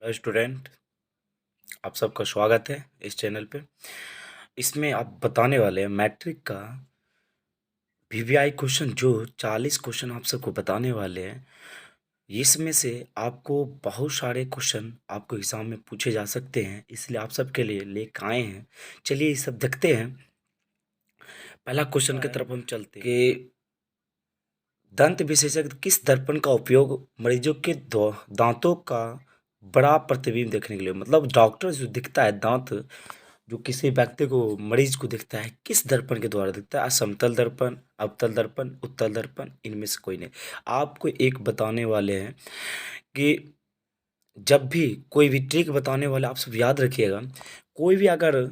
Hello student, आप सबका स्वागत है इस चैनल पे। इसमें आप बताने वाले हैं मैट्रिक का वीवीआई क्वेश्चन, जो 40 क्वेश्चन आप सबको बताने वाले हैं। इसमें से आपको बहुत सारे क्वेश्चन आपको एग्जाम में पूछे जा सकते हैं, इसलिए आप सबके लिए लेकर आए हैं। चलिए ये सब देखते हैं। पहला क्वेश्चन की तरफ हम चलते हैं कि दंत विशेषज्ञ किस दर्पण का उपयोग मरीजों के दांतों का बड़ा प्रतिबिंब देखने के लिए, मतलब डॉक्टर जो दिखता है दांत, जो किसी व्यक्ति को मरीज को दिखता है, किस दर्पण के द्वारा दिखता है? समतल दर्पण, अवतल दर्पण, उत्तल दर्पण, इनमें से कोई नहीं। आपको एक बताने वाले हैं कि जब भी कोई भी ट्रिक बताने वाले, आप सब याद रखिएगा, कोई भी अगर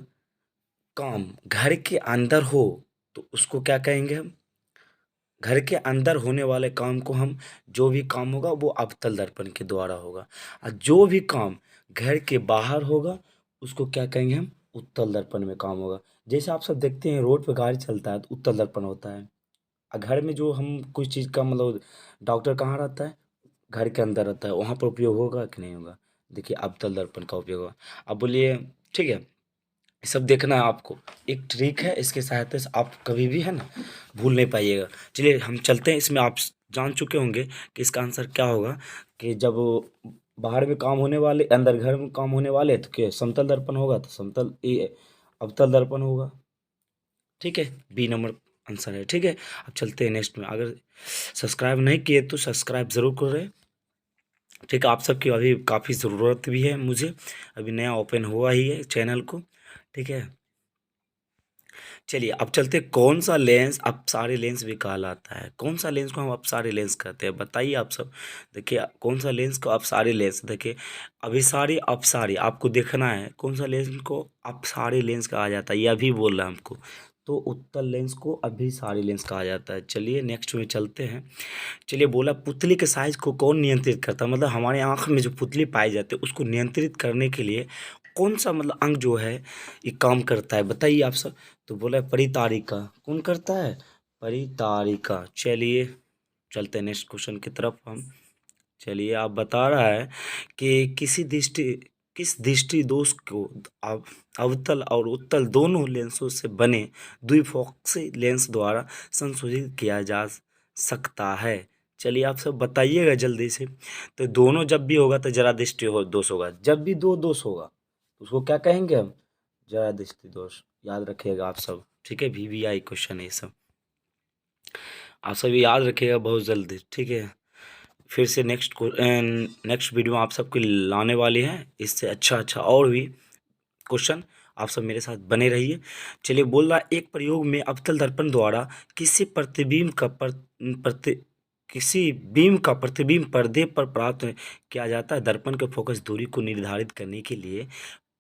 काम घर के अंदर हो तो उसको क्या कहेंगे हम? घर के अंदर होने वाले काम को हम, जो भी काम होगा वो अवतल दर्पण के द्वारा होगा, और जो भी काम घर के बाहर होगा उसको क्या कहेंगे हम? उत्तल दर्पण में काम होगा। जैसे आप सब देखते हैं रोड पे गाड़ी चलता है तो उत्तल दर्पण होता है, और घर में जो हम कुछ चीज़ का मतलब, डॉक्टर कहाँ रहता है? घर के अंदर रहता है, वहाँ पर उपयोग होगा कि नहीं होगा? देखिए अवतल दर्पण का उपयोग होगा। अब बोलिए, ठीक है, ये सब देखना है आपको। एक ट्रिक है, इसके सहायता से आप कभी भी है ना भूल नहीं पाइएगा। चलिए हम चलते हैं। इसमें आप जान चुके होंगे कि इसका आंसर क्या होगा, कि जब बाहर में काम होने वाले, अंदर घर में काम होने वाले, तो क्या समतल दर्पण होगा? तो समतल ये अवतल दर्पण होगा। ठीक है, बी नंबर आंसर है। ठीक है, अब चलते हैं नेक्स्ट में। अगर सब्सक्राइब नहीं किए तो सब्सक्राइब ज़रूर करें। ठीक है, आप सबकी अभी काफ़ी ज़रूरत भी है मुझे, अभी नया ओपन हुआ ही है चैनल को। ठीक है, चलिए अब चलते हैं। कौन सा लेंस अपसारी लेंस भी कहलाता है? कौन सा लेंस को हम अपसारी लेंस कहते हैं, बताइए आप सब। देखिए कौन सा लेंस को अपसारी लेंस, देखिए अभिसारी अपसारी आपको देखना है, कौन सा लेंस को अपसारी लेंस कहा जाता है, यह भी बोल रहा है हमको। तो उत्तल लेंस को अभिसारी लेंस कहा जाता है। चलिए नेक्स्ट में चलते हैं। चलिए बोला, पुतली के साइज को कौन नियंत्रित करता है? मतलब हमारे आँख में जो पुतली पाई जाती है उसको नियंत्रित करने के लिए कौन सा मतलब अंग जो है ये काम करता है, बताइए आप सब। तो बोला परितारिका। कौन करता है? परितारिका। चलिए चलते हैं नेक्स्ट क्वेश्चन की तरफ हम। चलिए आप बता रहा है कि किस दृष्टि दोष को अवतल और उत्तल दोनों लेंसों से बने द्विफोक्सी लेंस द्वारा संशोधित किया जा सकता है? चलिए आप सब बताइएगा जल्दी से। तो दोनों जब भी होगा तो जरा दृष्टि हो दोष होगा, जब भी दो दोष होगा तो उसको क्या कहेंगे हम? जरा दृष्टि दोष। याद रखिएगा आप सब। ठीक है, वीवीआई क्वेश्चन है ये सब, आप सब याद रखिएगा बहुत जल्दी। ठीक है, फिर से नेक्स्ट वीडियो आप सबके लाने वाले हैं, इससे अच्छा अच्छा और भी क्वेश्चन। आप सब मेरे साथ बने रहिए। चलिए बोल रहा, एक प्रयोग में अवतल दर्पण द्वारा किसी प्रतिबिंब का किसी बीम का प्रतिबिंब पर्दे पर प्राप्त किया जाता है। दर्पण के फोकस दूरी को निर्धारित करने के लिए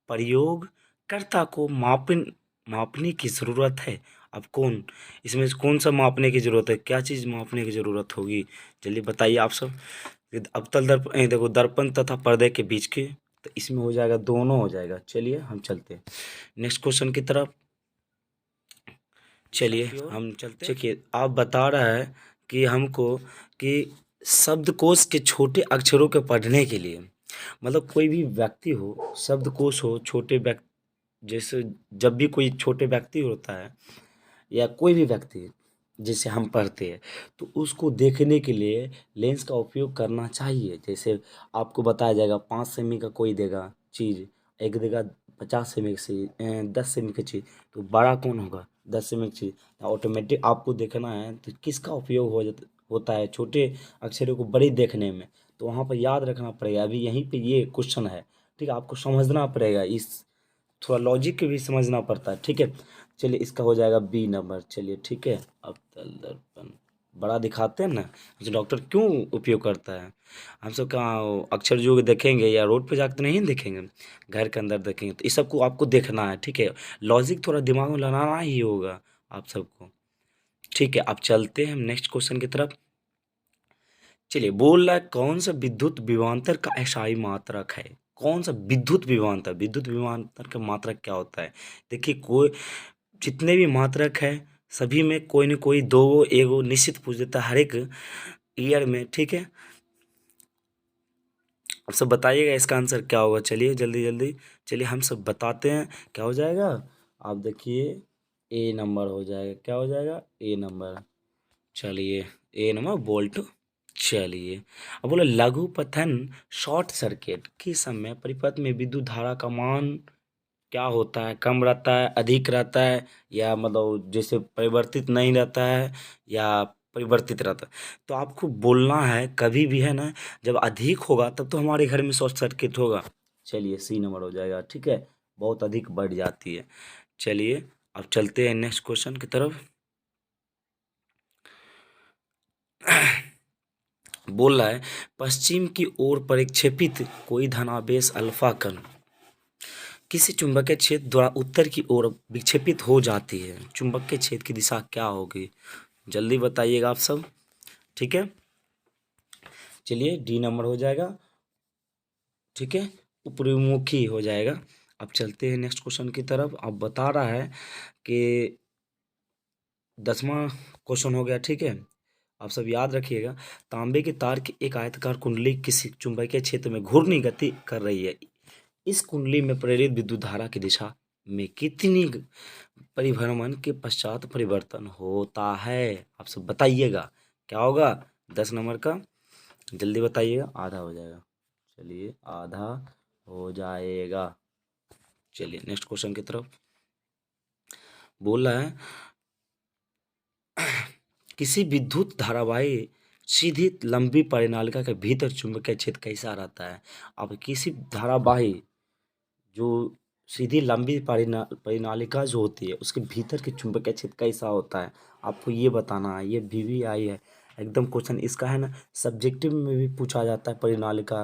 प्रयोगकर्ता को मापने की ज़रूरत है। अब कौन, इसमें से कौन सा मापने की ज़रूरत है? क्या चीज़ मापने की ज़रूरत होगी? जल्दी बताइए आप सब। अवतल दर्पण, देखो दर्पण तथा पर्दे के बीच के, तो इसमें हो जाएगा, दोनों हो जाएगा। चलिए हम चलते हैं नेक्स्ट क्वेश्चन की तरफ। चलिए हम चलते हैं। देखिए आप बता रहा है कि हमको कि शब्दकोश के छोटे अक्षरों के पढ़ने के लिए, मतलब कोई भी व्यक्ति हो, शब्दकोश हो, छोटे व्यक्ति, जैसे जब भी कोई छोटे व्यक्ति होता है या कोई भी व्यक्ति जिसे हम पढ़ते हैं, तो उसको देखने के लिए लेंस का उपयोग करना चाहिए। जैसे आपको बताया जाएगा 5 सेमी का कोई देगा चीज़, एक देगा 50 सेमी की चीज़, 10 सेमी की चीज़, तो बड़ा कौन होगा? 10 सेमी की चीज़। ऑटोमेटिक आपको देखना है तो किसका उपयोग होता है छोटे अक्षरों को बड़ी देखने में, तो वहाँ पर याद रखना पड़ेगा। अभी यहीं पे ये क्वेश्चन है, ठीक है, आपको समझना पड़ेगा, इस थोड़ा लॉजिक भी समझना पड़ता है। ठीक है, चलिए इसका हो जाएगा बी नंबर। चलिए ठीक है, अब तल दर्पण बड़ा दिखाते हैं ना, जो डॉक्टर क्यों उपयोग करता है? हम सब कहाँ वो अक्षर जो देखेंगे या रोड पे जाकर तो नहीं देखेंगे, घर के अंदर देखेंगे, तो इस सबको आपको देखना है। ठीक है, लॉजिक थोड़ा दिमाग में लगाना ही होगा आप सबको। ठीक है, अब चलते हैं हम नेक्स्ट क्वेश्चन की तरफ। चलिए बोल रहा है, कौन सा विद्युत विभवांतर का SI मात्रक है? कौन सा विद्युत विभवांतर, विद्युत विभवांतर का मात्रक क्या होता है? देखिए कोई, जितने भी मात्रक है सभी में कोई न कोई दो एगो निश्चित पूछ देता है हर एक ईयर में। ठीक है, अब सब बताइएगा इसका आंसर क्या होगा। चलिए जल्दी जल्दी, चलिए हम सब बताते हैं क्या हो जाएगा। आप देखिए ए नंबर हो जाएगा, क्या हो जाएगा, ए नंबर। चलिए ए नंबर बोल्ट। चलिए अब बोले लघु पथन शॉर्ट सर्किट किस समय परिपथ में विद्युत धारा का मान क्या होता है, कम रहता है, अधिक रहता है, या मतलब जैसे परिवर्तित नहीं रहता है या परिवर्तित रहता है। तो आपको बोलना है कभी भी है ना, जब अधिक होगा तब तो हमारे घर में शॉर्ट सर्किट होगा। चलिए सी नंबर हो जाएगा, ठीक है, बहुत अधिक बढ़ जाती है। चलिए अब चलते हैं नेक्स्ट क्वेश्चन की तरफ। बोल रहा है पश्चिम की ओर परिक्षेपित कोई धनावेश अल्फा कण किसी चुंबकीय क्षेत्र द्वारा उत्तर की ओर विक्षेपित हो जाती है, चुंबकीय क्षेत्र की दिशा क्या होगी, जल्दी बताइएगा आप सब, ठीक है। चलिए डी नंबर हो जाएगा, ठीक है, उपरिमुखी हो जाएगा। अब चलते हैं नेक्स्ट क्वेश्चन की तरफ। अब बता रहा है कि 10वां क्वेश्चन हो गया, ठीक है। आप सब याद रखिएगा, तांबे के तार की एक आयताकार कुंडली किसी चुंबकीय क्षेत्र में घूर्णी गति कर रही है। इस कुंडली में प्रेरित विद्युत धारा की दिशा में कितनी परिभ्रमण के पश्चात परिवर्तन होता है, आप सब बताइएगा क्या होगा। 10 नंबर का जल्दी बताइएगा, आधा हो जाएगा। चलिए आधा हो जाएगा। चलिए नेक्स्ट क्वेश्चन की तरफ। बोल रहा है किसी विद्युत धारावाही सीधी लंबी परिनालिका के भीतर चुंबकीय क्षेत्र कैसा रहता है। अब किसी धारावाही जो सीधी लंबी परिनालिका जो होती है उसके भीतर के चुंबकीय क्षेत्र कैसा होता है, आपको ये बताना है। ये VVI है एकदम क्वेश्चन इसका, है ना, सब्जेक्टिव में भी पूछा जाता है। परिनालिका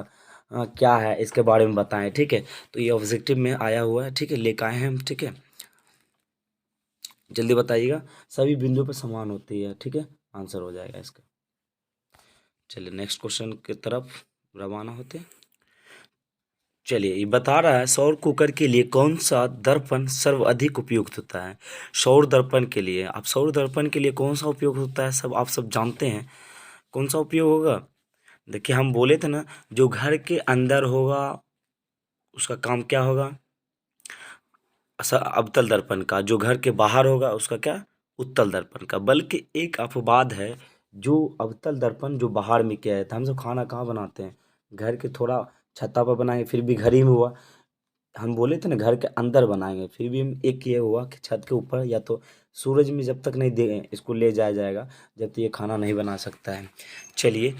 क्या है इसके बारे में बताएं, ठीक है। तो ये ऑब्जेक्टिव में आया हुआ है, ठीक है, लेकर आए हैं हम, ठीक है। जल्दी बताइएगा, सभी बिंदुओं पर समान होती है, ठीक है, आंसर हो जाएगा इसका। चलिए नेक्स्ट क्वेश्चन की तरफ रवाना होते हैं। चलिए ये बता रहा है सौर कुकर के लिए कौन सा दर्पण सर्वाधिक उपयुक्त होता है। सौर दर्पण के लिए, आप सौर दर्पण के लिए कौन सा उपयोग होता है, सब आप सब जानते हैं कौन सा उपयोग होगा। देखिए हम बोले थे ना, जो घर के अंदर होगा उसका काम क्या होगा, अवतल दर्पण का, जो घर के बाहर होगा उसका क्या, उत्तल दर्पण का। बल्कि एक अपवाद है, जो अवतल दर्पण जो बाहर में किया जाता है। हम सब खाना कहाँ बनाते हैं, घर के थोड़ा छत्ता पर बनाएंगे, फिर भी घर ही में हुआ। हम बोले थे ना घर के अंदर बनाएंगे, फिर भी हम एक ये हुआ कि छत के ऊपर, या तो सूरज में जब तक नहीं दे इसको ले जाया जाएगा जब तक ये खाना नहीं बना सकता है। चलिए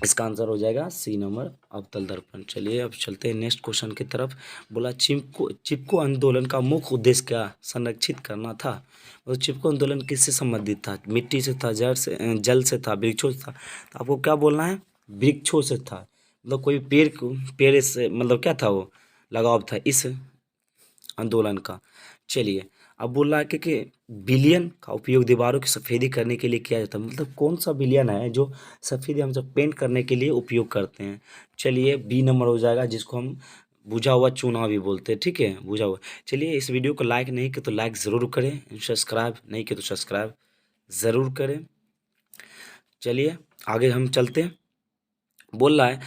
इसका आंसर हो जाएगा सी नंबर, अवतल दर्पण। चलिए अब चलते हैं नेक्स्ट क्वेश्चन की तरफ। बोला चिपको आंदोलन का मुख्य उद्देश्य क्या, संरक्षित करना था। मतलब चिपको आंदोलन किससे संबंधित था, मिट्टी से था, जल से था, वृक्षों से था। तो आपको क्या बोलना है, वृक्षों से था। मतलब कोई पेड़ से मतलब क्या था, वो लगाव था इस आंदोलन का। चलिए अब बोल रहा है कि विलयन का उपयोग दीवारों की सफ़ेदी करने के लिए किया जाता है। मतलब कौन सा विलयन है जो सफ़ेदी हम सब पेंट करने के लिए उपयोग करते हैं। चलिए बी नंबर हो जाएगा, जिसको हम बुझा हुआ चूना भी बोलते हैं, ठीक है, बुझा हुआ। चलिए इस वीडियो को लाइक नहीं किया तो लाइक ज़रूर करें, सब्सक्राइब नहीं किया तो सब्सक्राइब ज़रूर करें। चलिए आगे हम चलते हैं। बोल रहा है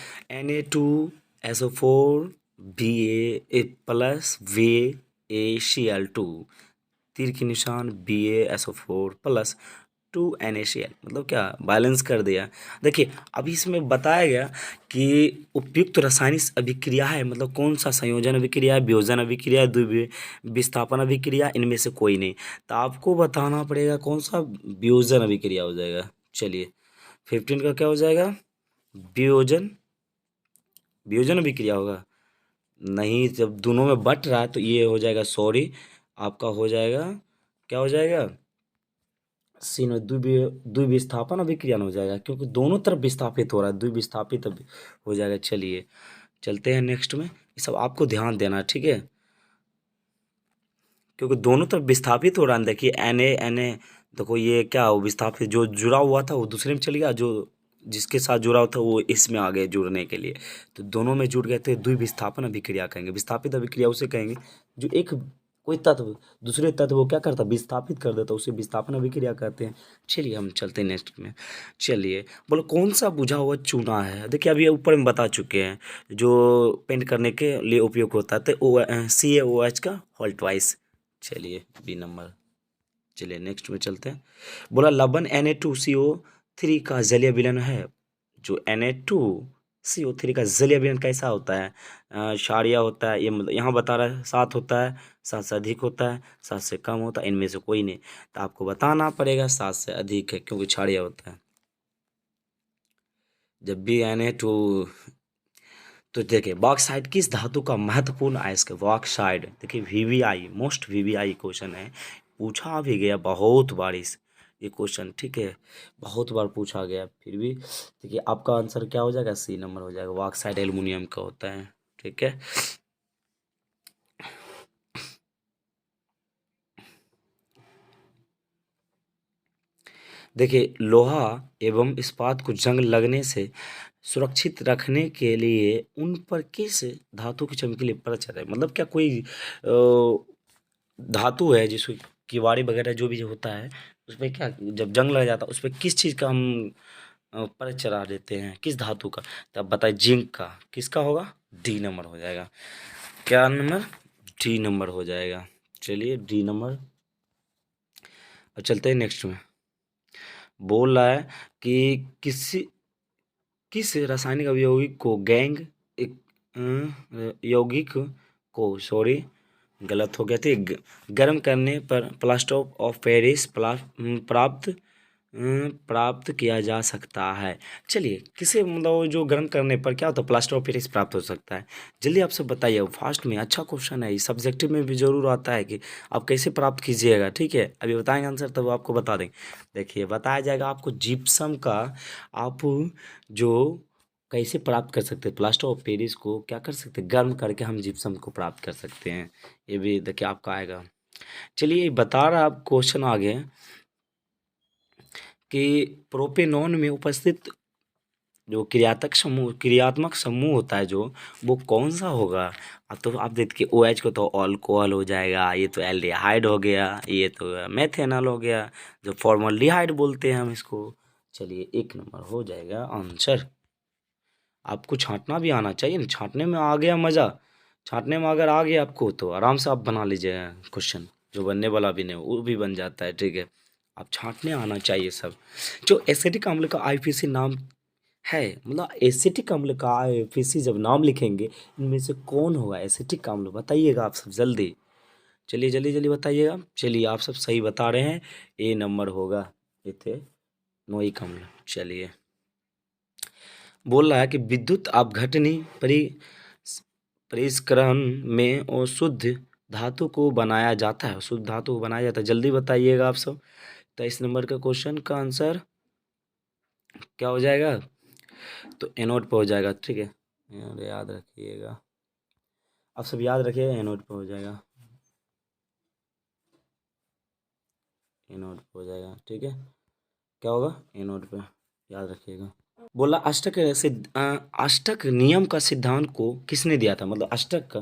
Na2SO4 Ba प्लस VaCl2 तीर के निशान BaSO4 प्लस 2NaCl, मतलब क्या बैलेंस कर दिया। देखिए अभी इसमें बताया गया कि उपयुक्त रासायनिक अभिक्रिया है, मतलब कौन सा संयोजन अभिक्रिया है, वियोजन अभिक्रिया है, द्वितीय विस्थापन अभिक्रिया, इनमें से कोई नहीं। तो आपको बताना पड़ेगा कौन सा वियोजन अभिक्रिया हो जाएगा। चलिए 15 का क्या हो जाएगा, वियोजन, वियोजन अभिक्रिया होगा। नहीं, जब दोनों में बट रहा है तो ये हो जाएगा, सॉरी, आपका हो जाएगा, क्या हो जाएगा, सीनो द्विविस्थापन अभिक्रिया हो जाएगा, क्योंकि दोनों तरफ विस्थापित हो रहा है, द्विविस्थापित हो जाएगा। चलिए चलते हैं नेक्स्ट में, ये सब आपको ध्यान देना है, ठीक है, क्योंकि दोनों तरफ विस्थापित हो रहा है। देखिए Na देखो ये क्या हो, विस्थापित जो जुड़ा हुआ था वो दूसरे में चल गया, जो जिसके साथ जुड़ा हुआ था वो इसमें आ गए जुड़ने के लिए, तो दोनों में जुड़ गए थे, द्विविस्थापन अभिक्रिया कहेंगे। विस्थापित अभिक्रिया उसे कहेंगे जो एक कोई तत्व दूसरे तत्व को क्या करता, विस्थापित कर देता, उसे विस्थापन अभिक्रिया कहते हैं। चलिए हम चलते हैं नेक्स्ट में। चलिए बोलो कौन सा बुझा हुआ चूना है। देखिए अभी ऊपर में बता चुके हैं जो पेंट करने के लिए उपयोग होता है, तो CaOH का होल्ट वाइज। चलिए बी नंबर। चलिए नेक्स्ट में चलते हैं। बोला लवण Na2CO3 का जलीय विलयन है। जो Na2CO3 का जलीय विलयन कैसा होता है, क्षारीय होता है, ये मतलब यहाँ बता रहा है 7 होता है, 7 से अधिक होता है, 7 से कम होता है, इनमें से कोई नहीं। तो आपको बताना पड़ेगा 7 से अधिक है, क्योंकि क्षारीय होता है। जब भी Na2, तो देखिए बॉक्साइट किस धातु का महत्वपूर्ण अयस्क है। बॉक्साइट देखिए VVI मोस्ट VVI क्वेश्चन है, पूछा भी गया बहुत बार ये क्वेश्चन, ठीक है, बहुत बार पूछा गया। फिर भी देखिए आपका आंसर क्या हो जाएगा, C नंबर हो जाएगा। बॉक्साइट एल्युमिनियम का होता है, ठीक है। देखिए लोहा एवं इस्पात को जंग लगने से सुरक्षित रखने के लिए उन पर किस धातु की चमकीली परत चढ़ाई, मतलब क्या कोई धातु है जिसको किवाड़ी वगैरह जो भी होता है उस पर क्या जब जंग लग जाता है उस पर किस चीज़ का हम परत चढ़ा देते हैं, किस धातु का। तो अब बताइए जिंक का। किसका होगा, D नंबर हो जाएगा। क्या नंबर, D नंबर हो जाएगा। चलिए D नंबर। अब चलते हैं नेक्स्ट में। बोल रहा है कि किस रासायनिक यौगिक को यौगिक को सॉरी गलत हो गया थी, गर्म करने पर प्लास्टर ऑफ पेरिस प्राप्त किया जा सकता है। चलिए किसे मतलब जो गर्म करने पर क्या होता है, प्लास्टर ऑफ पेरिस प्राप्त हो सकता है। जल्दी आप सब बताइए, फास्ट में अच्छा क्वेश्चन है, सब्जेक्टिव में भी जरूर आता है कि आप कैसे प्राप्त कीजिएगा, ठीक है। अभी बताएंगे आंसर तब आपको बता देंगे। देखिए बताया जाएगा आपको जिप्सम का, आप जो कैसे प्राप्त कर सकते हैं, प्लास्टर ऑफ पेरिस को क्या कर सकते हैं, गर्म करके हम जिप्सम को प्राप्त कर सकते हैं। ये भी देखिए आपका आएगा। चलिए बता रहा आप क्वेश्चन आगे कि प्रोपेनॉन में उपस्थित जो क्रियात्मक समूह होता है जो, वो कौन सा होगा। अब तो आप देखिए OH को तो अल्कोहल हो जाएगा, ये तो एल्डिहाइड हो गया, ये तो मेथेनॉल हो गया, जो फॉर्मल्डिहाइड बोलते हैं हम इसको। चलिए 1 नंबर हो जाएगा आंसर। आपको छांटना भी आना चाहिए ना, छांटने में आ गया मज़ा, छांटने में अगर आ गया आपको तो आराम से आप बना लीजिएगा क्वेश्चन, जो बनने वाला भी नहीं वो भी बन जाता है, ठीक है। आप छांटने आना चाहिए सब। जो एसिटिक अम्ल का IPC नाम है, मतलब एसिटिक अम्ल का IPC जब नाम लिखेंगे इनमें से कौन होगा एसिटिक अम्ल, बताइएगा आप सब जल्दी। चलिए जल्दी जल्दी बताइएगा। चलिए आप सब सही बता रहे हैं, A नंबर होगा इथेनोइक अम्ल। चलिए बोल रहा है कि विद्युत अपघटनी परिष्करण में अशुद्ध धातु को बनाया जाता है, शुद्ध धातु को बनाया जाता है, जल्दी बताइएगा आप सब। तो इस नंबर का क्वेश्चन का आंसर क्या हो जाएगा, तो एनोड पे हो जाएगा, ठीक है, याद रखिएगा, आप सब याद रखिएगा, एनोड पे हो जाएगा, एनोड पे हो जाएगा, ठीक है। क्या होगा, एनोड पे, याद रखिएगा। बोला अष्टक नियम का सिद्धांत को किसने दिया था, मतलब अष्टक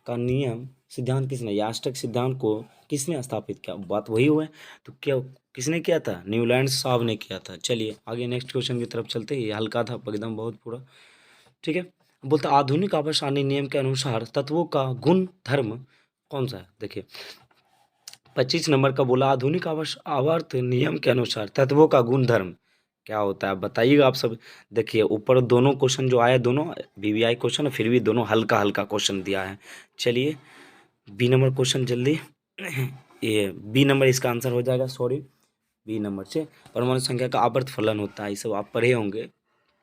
का नियम सिद्धांत किसने, या अष्टक सिद्धांत को किसने स्थापित किया, बात वही हुआ है। तो क्या किसने किया था, न्यूलैंड साहब ने किया था। चलिए आगे नेक्स्ट क्वेश्चन की तरफ चलते हैं, ये हल्का था एकदम बहुत पूरा, ठीक है। बोलता आधुनिक आवर्त नियम के अनुसार तत्वों का गुण धर्म कौन सा है। देखिए 25 नंबर का बोला आधुनिक आवर्त नियम के अनुसार तत्वों का गुण धर्म क्या होता है, बताइएगा आप सब। देखिए ऊपर दोनों क्वेश्चन जो आया दोनों VVI क्वेश्चन, फिर भी दोनों हल्का हल्का क्वेश्चन दिया है। चलिए B नंबर क्वेश्चन जल्दी, ये B नंबर इसका आंसर हो जाएगा, सॉरी B नंबर से परमाणु संख्या का आवर्त फलन होता है, ये सब आप पढ़े होंगे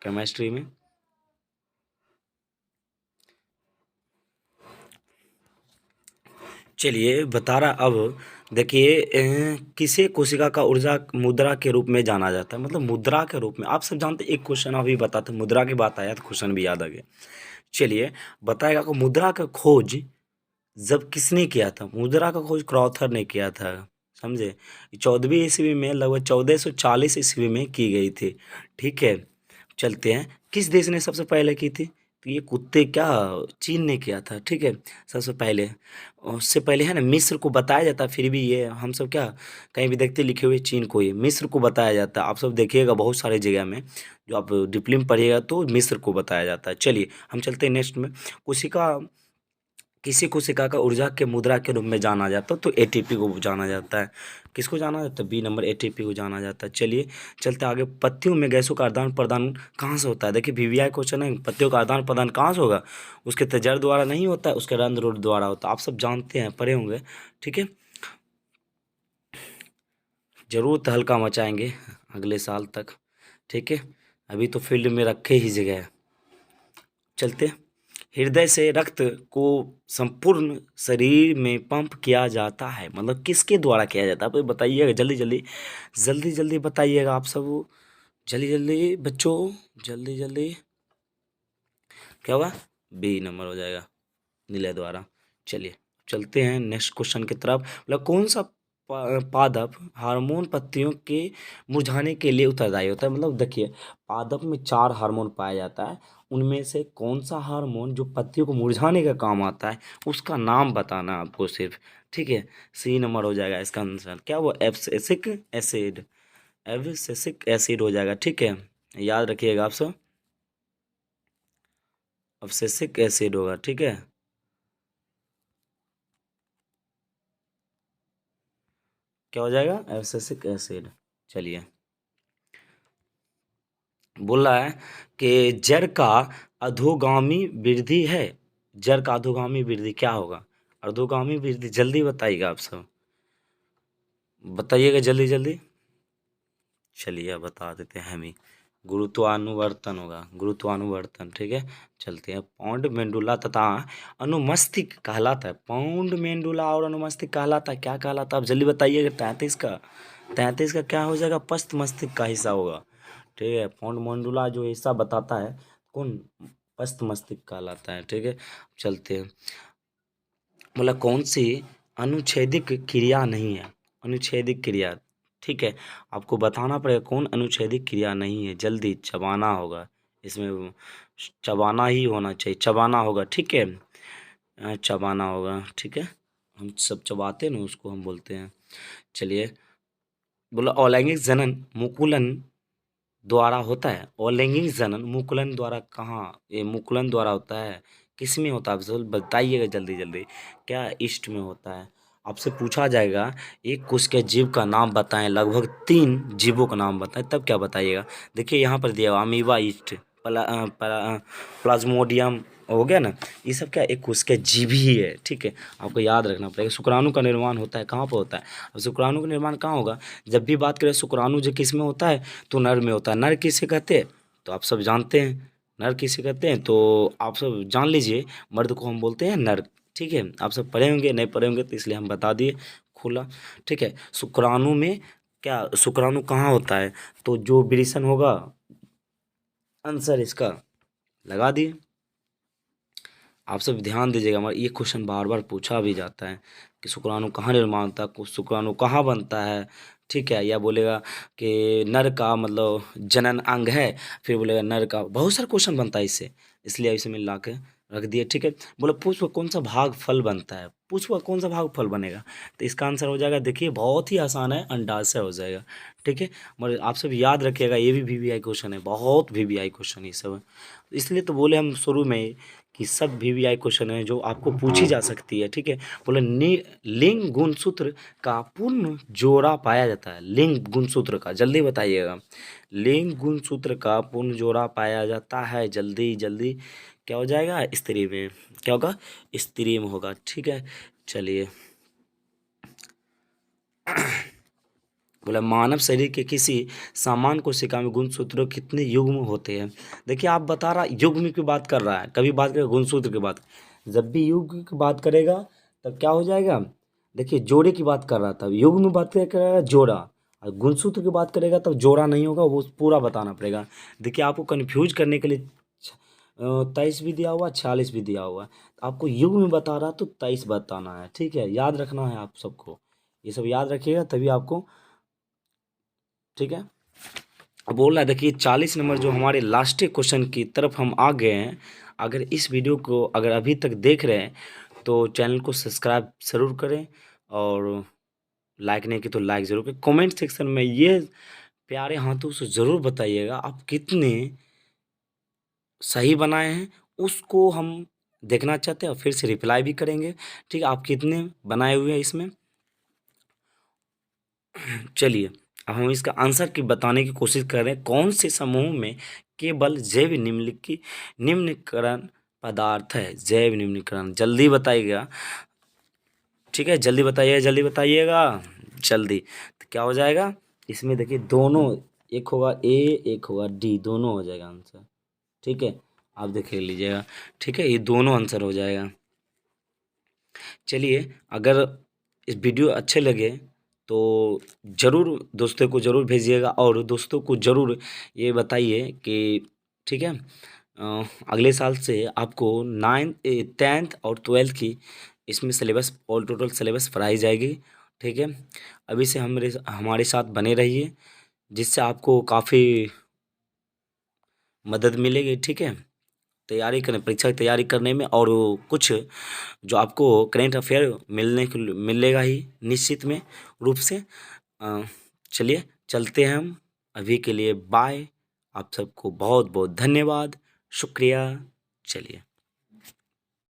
केमिस्ट्री में। चलिए बता रहा अब देखिए किसे कोशिका का ऊर्जा मुद्रा के रूप में जाना जाता है, मतलब मुद्रा के रूप में आप सब जानते हैं। एक क्वेश्चन अभी बताते, मुद्रा की बात आया तो क्वेश्चन भी याद आ गया। चलिए बताएगा को मुद्रा का खोज जब किसने किया था, मुद्रा का खोज क्रॉथर ने किया था, समझे। 14वीं ईस्वी में लगभग 1440 ईस्वी में की गई थी, ठीक है। चलते हैं किस देश ने सबसे पहले की थी, तो ये कुत्ते क्या चीन ने किया था, ठीक है। सबसे पहले, और उससे पहले है ना मिस्र को बताया जाता है, फिर भी ये हम सब क्या कहीं भी देखते लिखे हुए चीन को, ये मिस्र को बताया जाता है। आप सब देखिएगा बहुत सारे जगह में, जो आप डीपली में पढ़िएगा तो मिस्र को बताया जाता है। चलिए हम चलते हैं नेक्स्ट में। कोशिका, किसी कोशिका का ऊर्जा के मुद्रा के रूप में जाना जाता है तो एटीपी को जाना जाता है। किसको जाना जाता है? बी नंबर, एटीपी को जाना जाता है। चलिए चलते आगे। पत्तियों में गैसों का आदान प्रदान कहाँ से होता है? देखिए वीवीआई क्वेश्चन है, पत्तियों का आदान प्रदान कहाँ से होगा? उसके त्वचा द्वारा नहीं होता है, उसके रंध्र द्वारा होता है। आप सब जानते हैं, पढ़े होंगे, ठीक है। जरूर तहलका मचाएंगे अगले साल तक, ठीक है। अभी तो फील्ड में रखे ही जगह है। चलते, हृदय से रक्त को संपूर्ण शरीर में पंप किया जाता है, मतलब किसके द्वारा किया जाता है? आप ये बताइएगा, जल्दी जल्दी, जल्दी जल्दी बताइएगा आप सब, जल्दी जल्दी बच्चों, जल्दी जल्दी। क्या होगा? बी नंबर हो जाएगा, निलय द्वारा। चलिए चलते हैं नेक्स्ट क्वेश्चन की तरफ। मतलब कौन सा पादप हार्मोन पत्तियों के मुरझाने के लिए उत्तरदायी होता है? मतलब देखिए, पादप में 4 हार्मोन पाया जाता है, उनमें से कौन सा हार्मोन जो पत्तियों को मुरझाने का काम आता है, उसका नाम बताना है आपको सिर्फ, ठीक है। सी नंबर हो जाएगा इसका आंसर। क्या वो एब्सिसिक एसिड, एब्सिसिक एसिड हो जाएगा, ठीक है। याद रखिएगा आप सब, एब्सिसिक एसिड होगा, ठीक है। क्या हो जाएगा? Abscisic acid. चलिए, बोल रहा है कि जड़ का अधोगामी वृद्धि है, जड़ का अधोगामी वृद्धि क्या होगा? अधोगामी वृद्धि जल्दी बताइएगा आप सब, बताइएगा जल्दी जल्दी। चलिए अब बता देते हैं हम ही, गुरुत्वानुवर्तन होगा, गुरुत्वानुवर्तन, ठीक है। चलते हैं, पौंड मेंडुला तथा अनुमस्तिष्क कहलाता है, पौंड मेंडुला और अनुमस्तिष्क कहलाता है, क्या कहलाता है? आप जल्दी बताइएगा। 33 का, 33 का क्या हो जाएगा? पश्च मस्तिष्क का हिस्सा होगा, ठीक है। पौंड मेंडुला जो हिस्सा बताता है कौन? पश्च मस्तिष्क कहलाता है, ठीक है। चलते हैं, मतलब कौन सी अनुच्छेदिक क्रिया नहीं है? अनुच्छेदिक क्रिया, ठीक है। आपको बताना पड़ेगा कौन अनुच्छेदिक क्रिया नहीं है, जल्दी। चबाना होगा इसमें, चबाना ही होना चाहिए, चबाना होगा, ठीक है। चबाना होगा, ठीक है। हम सब चबाते हैं ना, उसको हम बोलते हैं। चलिए, बोला अलैंगिक जनन मुकुलन द्वारा होता है, अलैंगिक जनन मुकुलन द्वारा कहाँ, ये मुकुलन द्वारा होता है, किस में होता है? आप सब बताइएगा जल्दी जल्दी। क्या? ईस्ट में होता है। आपसे पूछा जाएगा एक कोश के जीव का नाम बताएं, लगभग 3 जीवों का नाम बताएं, तब क्या बताइएगा? देखिए यहाँ पर दिया हुआ अमीबा, ईस्ट, प्लाज्मोडियम, हो गया ना। ये सब क्या एक कोश के जीव ही है, ठीक है। आपको याद रखना पड़ेगा। शुक्राणु का निर्माण होता है कहाँ पर होता है? अब शुक्राणु का निर्माण कहाँ होगा? जब भी बात करें शुक्राणु जो किस में होता है, तो नर में होता है। नर किसे कहते हैं? तो आप सब जानते हैं नर किसे कहते हैं, तो आप सब जान लीजिए, मर्द को हम बोलते हैं नर, ठीक है। आप सब पढ़े होंगे, नहीं पढ़े होंगे तो इसलिए हम बता दिए खुला, ठीक है। शुक्राणु में क्या, शुक्राणु कहाँ होता है? तो जो विरेचन होगा, आंसर इसका लगा दिए। आप सब ध्यान दीजिएगा, हमारा ये क्वेश्चन बार बार पूछा भी जाता है कि शुक्राणु कहाँ निर्माण होता है, शुक्राणु कहाँ बनता है, ठीक है। या बोलेगा कि नर का मतलब जनन अंग है, फिर बोलेगा नर का, बहुत सारा क्वेश्चन बनता है इससे, इसलिए इसे मिला के रख दिए, ठीक है। बोले पुष्प कौन सा भाग फल बनता है, पुष्प कौन सा भाग फल बनेगा? तो इसका आंसर हो जाएगा, देखिए बहुत ही आसान है, अंडाशय हो जाएगा, ठीक है। मगर आप सब याद रखिएगा, ये भी वीवीआई क्वेश्चन है, बहुत वीवीआई क्वेश्चन ये सब है। इसलिए तो बोले हम शुरू में ही कि सब वीवीआई क्वेश्चन है जो आपको पूछी जा सकती है, ठीक है। बोले लिंग गुणसूत्र का पूर्ण जोड़ा पाया जाता है, लिंग गुणसूत्र का, जल्दी बताइएगा। लिंग गुणसूत्र का पूर्ण जोड़ा पाया जाता है, जल्दी जल्दी। क्या हो जाएगा? स्त्री में। क्या होगा? स्त्री में होगा, ठीक है। चलिए, बोला मानव शरीर के किसी सामान्य कोशिका में गुणसूत्रों कितने युग्म होते हैं? देखिए आप बता रहा, युग्म की बात कर रहा है, कभी बात करेगा गुणसूत्र की बात, जब भी युग्म की बात करेगा तब क्या हो जाएगा? देखिए जोड़े की बात कर रहा था, युग्म में बात करेगा जोड़ा, और गुणसूत्र की बात करेगा तब जोड़ा नहीं होगा, वो पूरा बताना पड़ेगा। देखिए आपको कन्फ्यूज करने के लिए 23 भी दिया हुआ, 46 भी दिया हुआ है, आपको युग्म में बता रहा तो 23 बताना है, ठीक है। याद रखना है आप सबको, ये सब याद रखिएगा तभी आपको, ठीक है। अब बोल रहा है, देखिए 40 नंबर जो हमारे लास्ट क्वेश्चन की तरफ हम आ गए हैं। अगर इस वीडियो को अगर अभी तक देख रहे हैं तो चैनल को सब्सक्राइब ज़रूर करें, और लाइक नहीं की तो लाइक ज़रूर करें। कमेंट सेक्शन में ये प्यारे हाथों से ज़रूर बताइएगा आप कितने सही बनाए हैं, उसको हम देखना चाहते हैं और फिर से रिप्लाई भी करेंगे। ठीक है, आप कितने बनाए हुए हैं इसमें। चलिए, अब हम इसका आंसर की बताने की कोशिश कर रहे हैं। कौन से समूह में केवल जैव निम्नलिखित निम्नीकरण पदार्थ है? जैव निम्नीकरण, जल्दी बताइएगा। ठीक है, जल्दी बताइएगा, जल्दी बताइएगा, जल्दी। तो क्या हो जाएगा इसमें, देखिए दोनों, एक होगा ए, एक होगा डी, दोनों हो जाएगा आंसर। ठीक है, आप देख लीजिएगा। ठीक है, ये दोनों आंसर हो जाएगा। चलिए, अगर इस वीडियो अच्छे लगे तो ज़रूर दोस्तों को ज़रूर भेजिएगा, और दोस्तों को ज़रूर ये बताइए कि ठीक है, अगले साल से आपको 10th और 12th की इसमें सिलेबस, ऑल टोटल सिलेबस पढ़ाई जाएगी। ठीक है, अभी से हमारे साथ बने रहिए, जिससे आपको काफ़ी मदद मिलेगी। ठीक है, तैयारी करें, परीक्षा की तैयारी करने में, और कुछ जो आपको करेंट अफेयर मिलेगा ही निश्चित में रूप से। अ, चलिए चलते हैं हम, अभी के लिए बाय। आप सबको बहुत बहुत धन्यवाद, शुक्रिया। चलिए।